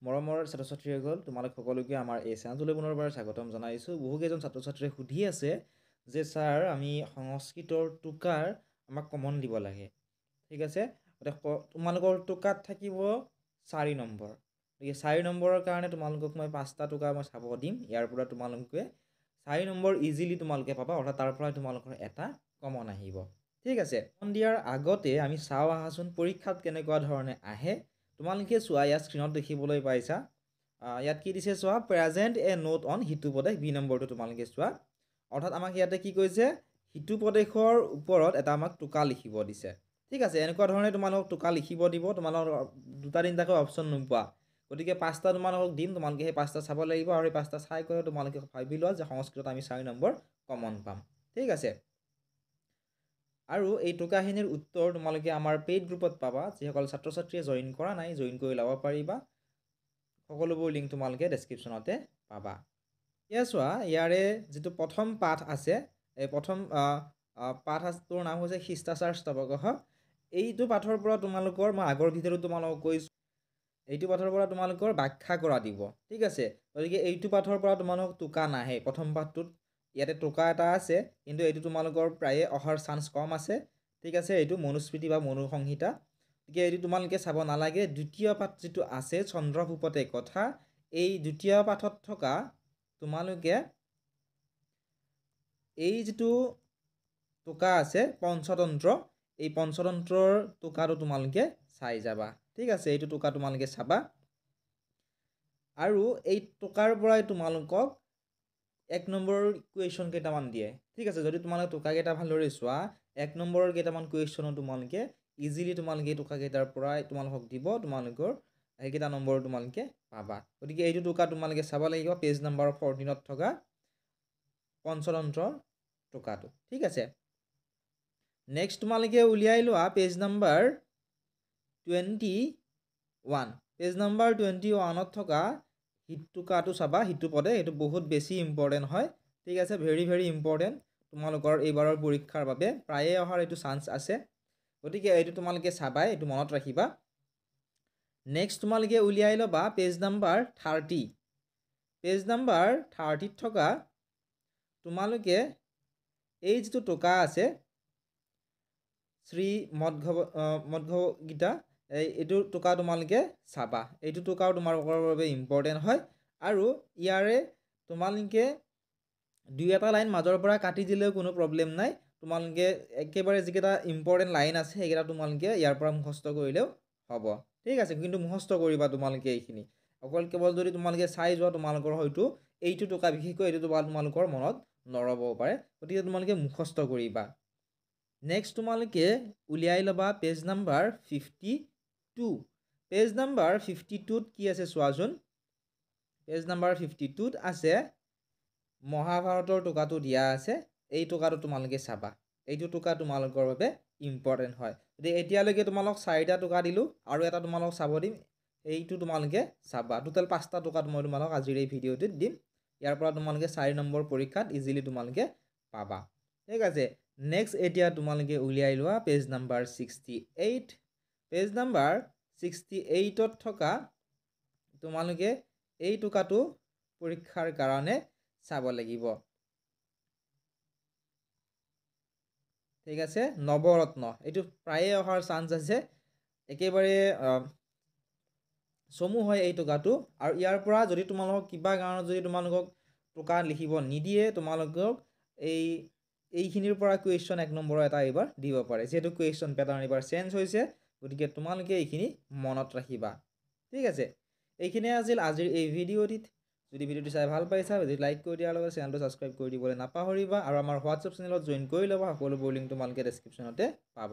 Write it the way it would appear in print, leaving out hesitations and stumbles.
মৰমৰ ছাত্ৰ ছাত্ৰীসকল তোমালোক সকলোকে আমাৰ এই চেনেলটোলৈ পুনৰবাৰ স্বাগতম জনাইছোঁ। বহুকেইজন ছাত্ৰ ছাত্ৰীয়ে সুধি আছে যে ছাৰ আমি সংস্কৃতৰ টোকাৰ আমাক কমন দিব লাগে, ঠিক আছে। তোমালোকৰ টোকাত থাকিব 4 নম্বৰ। গতিকে 4 নম্বৰৰ কাৰণে তোমালোকক মই 5টা টোকা মই চাব দিম। ইয়াৰ পৰা তোমালোকে 4 নম্বৰ ইজিলি তোমালোকে পাবা, অৰ্থাৎ তাৰ পৰা তোমালোকৰ এটা কমন আহিব, ঠিক আছে। কমন দিয়াৰ আগতে আমি চাওঁ আহাচোন পৰীক্ষাত কেনেকুৱা ধৰণে আহে। তোমালোকে চোৱা, ইয়াত স্ক্ৰীনত দেখিবলৈ পাইছা, ইয়াত কি দিছে চোৱা, প্ৰেজেণ্ট এ নোট অন সিটো প্ৰদেশ। বি নম্বৰটো তোমালোকে চোৱা, অৰ্থাৎ আমাক ইয়াতে কি কৈছে, সিটো প্ৰদেশৰ ওপৰত এটা আমাক টোকা লিখিব দিছে, ঠিক আছে। এনেকুৱা ধৰণে তোমালোকক টোকা লিখিব দিব, তোমালোকৰ 2-3টাকৈ অপশ্যন নোপোৱা। গতিকে 5টা তোমালোকক দিম, তোমালোকে সেই 5টা চাব লাগিব, আৰু সেই 5টা চাই কৰি তোমালোকে ভাবি লোৱা যে সংস্কৃতত আমি 4 নম্বৰ কমন পাম, ঠিক আছে। আৰু এই টোকাখিনিৰ উত্তৰ তোমালোকে আমাৰ পেইড গ্ৰুপত পাবা। যিসকল ছাত্ৰ ছাত্ৰীয়ে জইন কৰা নাই, জইন কৰি ল'ব পাৰিবা। সকলোবোৰ লিংক তোমালোকে ডেছক্ৰিপশ্যনতে পাবা। এতিয়া চোৱা, ইয়াৰে যিটো প্ৰথম পাঠ আছে, এই প্ৰথম পাঠটোৰ নাম হৈছে শিষ্টাচাৰ স্তৱকঃ। এইটো পাঠৰ পৰা তোমালোকৰ, মই আগৰ ভিডিঅ'টো তোমালোকক কৈছোঁ, এইটো পাঠৰ পৰা তোমালোকৰ ব্যাখ্যা কৰা দিব, ঠিক আছে। গতিকে এইটো পাঠৰ পৰা তোমালোকক টোকা নাহে। প্ৰথম পাঠটোত ইয়াতে টোকা এটা আছে, কিন্তু এইটো তোমালোকৰ প্ৰায়ে অহাৰ চান্স কম আছে, ঠিক আছে। এইটো মনুস্মৃতি বা মনুসংহিতা, গতিকে এইটো তোমালোকে চাব নালাগে। দ্বিতীয় পাঠ যিটো আছে চন্দ্ৰভূপতে কথা, এই দ্বিতীয় পাঠত থকা তোমালোকে এই যিটো টোকা আছে পঞ্চতন্ত্ৰ, এই পঞ্চতন্ত্ৰৰ টোকাটো তোমালোকে চাই যাবা, ঠিক আছে। এইটো টোকা তোমালোকে চাবা, আৰু এই টোকাৰ পৰাই তোমালোকক 1 নম্বৰৰ কুৱেশ্যন কেইটামান দিয়ে, ঠিক আছে। যদি তোমালোকে টোকাকেইটা ভালদৰে চোৱা, 1 নম্বৰৰ কেইটামান কুৱেশ্যনো তোমালোকে ইজিলি তোমালোকে এই টোকাকেইটাৰ পৰাই তোমালোকক দিব, তোমালোকৰ সেইকেইটা নম্বৰ তোমালোকে পাবা। গতিকে এইটো টোকা তোমালোকে চাব লাগিব, পেজ নম্বৰ 14ত থকা পঞ্চতন্ত্ৰৰ টোকাটো, ঠিক আছে। নেক্সট তোমালোকে উলিয়াই লোৱা পেজ নম্বৰ 21। পেজ নম্বৰ 21ত থকা হিট টোকাটো চাবা, সিটো পদে, এইটো বহুত বেছি ইম্পৰ্টেণ্ট হয়, ঠিক আছে। ভেৰি ভেৰি ইম্পৰ্টেণ্ট তোমালোকৰ এইবাৰৰ পৰীক্ষাৰ বাবে, প্ৰায়ে অহাৰ এইটো চান্স আছে। গতিকে এইটো তোমালোকে চাবাই, এইটো মনত ৰাখিবা। নেক্সট তোমালোকে উলিয়াই ল'বা পেজ নম্বৰ 30। পেজ নম্বৰ 30ত থকা তোমালোকে এই যিটো টোকা আছে শ্ৰী মধ্ব গীতা, এইটো টোকা তোমালোকে চাবা। এইটো টোকাও তোমালোকৰ বাবে ইম্পৰ্টেণ্ট হয়, আৰু ইয়াৰে তোমালোকে 2-এটা লাইন মাজৰ পৰা কাটি দিলেও কোনো প্ৰব্লেম নাই। তোমালোকে একেবাৰে যিকেইটা ইম্পৰ্টেণ্ট লাইন আছে সেইকেইটা তোমালোকে ইয়াৰ পৰা মুখস্থ কৰিলেও হ'ব, ঠিক আছে। কিন্তু মুখস্থ কৰিবা তোমালোকে এইখিনি, কেৱল যদি তোমালোকে চাই যোৱা, তোমালোকৰ হয়তো এইটো টোকা, বিশেষকৈ এইটো টোকা তোমালোকৰ মনত নৰবও পাৰে, গতিকে তোমালোকে মুখস্থ কৰিবা। নেক্সট তোমালোকে উলিয়াই ল'বা পেজ নম্বৰ 52। পেজ নম্বৰ 52ত কি আছে চোৱাচোন। পেজ নম্বৰ 52ত আছে মহাভাৰতৰ টোকাটো দিয়া আছে, এই টোকাটো তোমালোকে চাবা। এইটো টোকা তোমালোকৰ বাবে ইম্পৰ্টেণ্ট হয়। গতিকে এতিয়ালৈকে তোমালোক 4টা টোকা দিলোঁ, আৰু এটা তোমালোক চাব দিম, এইটো তোমালোকে চাবা। টোটেল 5টা টোকাত মই তোমালোক আজিৰ এই ভিডিঅ'টোত দিম। ইয়াৰ পৰা তোমালোকে 4 নম্বৰ পৰীক্ষাত ইজিলি তোমালোকে পাবা, ঠিক আছে। নেক্সট এতিয়া তোমালোকে উলিয়াই লোৱা পেজ নম্বৰ 68। পেজ নম্বৰ 68ত থকা তোমালোকে এই টোকাটো পৰীক্ষাৰ কাৰণে চাব লাগিব, ঠিক আছে। নৱৰত্ন, এইটো প্ৰায়ে অহাৰ চান্স আছে, একেবাৰে চমু হয় এই টোকাটো। আৰু ইয়াৰ পৰা যদি তোমালোকক কিবা কাৰণত যদি তোমালোকক টোকা লিখিব নিদিয়ে, তোমালোকক এইখিনিৰ পৰা কুৱেশ্যন 1 নম্বৰৰ এটা এইবাৰ দিব পাৰে, যিহেতু কুৱেশ্যন পেটাৰ্ণ এইবাৰ চেঞ্জ হৈছে। গতিকে তোমালোকে এইখিনি মনত ৰাখিবা, ঠিক আছে। এইখিনিয়ে আছিল আজিৰ এই ভিডিঅ'টিত। যদি ভিডিঅ'টি চাই ভাল পাইছা, যদি লাইক কৰি দিয়াৰ লগত চেনেলটো ছাবস্ক্ৰাইব কৰি দিবলৈ নাপাহৰিবা, আৰু আমাৰ হোৱাটছএপ চেনেলত জইন কৰি ল'বা। সকলোবোৰ লিংক তোমালোকে ডেছক্ৰিপশ্যনতে পাবা।